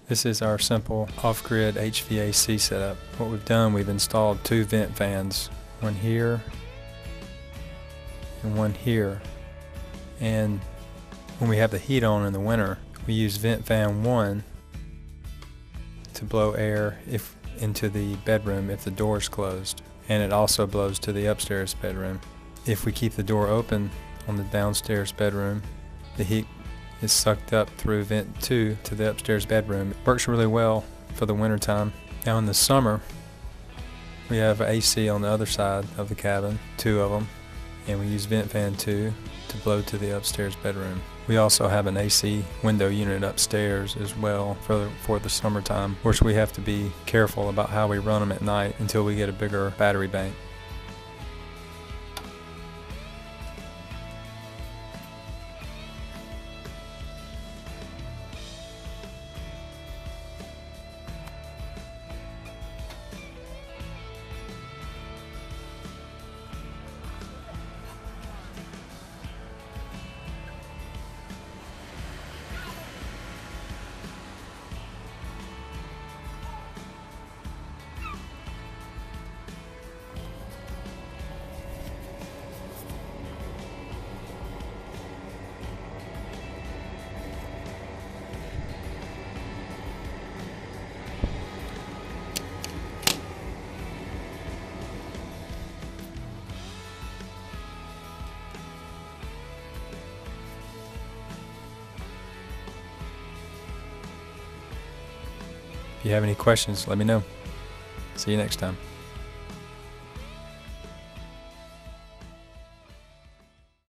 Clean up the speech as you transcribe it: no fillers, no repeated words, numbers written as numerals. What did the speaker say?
This is our simple off-grid HVAC setup. What we've done, we've installed 2 vent fans, one here and one here. And when we have the heat on in the winter, we use vent fan 1 to blow air into the bedroom if the door is closed. And it also blows to the upstairs bedroom. If we keep the door open on the downstairs bedroom, the heat is sucked up through vent 2 to the upstairs bedroom. It works really well for the winter time. Now in the summer, we have AC on the other side of the cabin, 2 of them, and we use vent fan 2 to blow to the upstairs bedroom. We also have an AC window unit upstairs as well for the summertime. Of course, we have to be careful about how we run them at night until we get a bigger battery bank. If you have any questions, let me know. See you next time.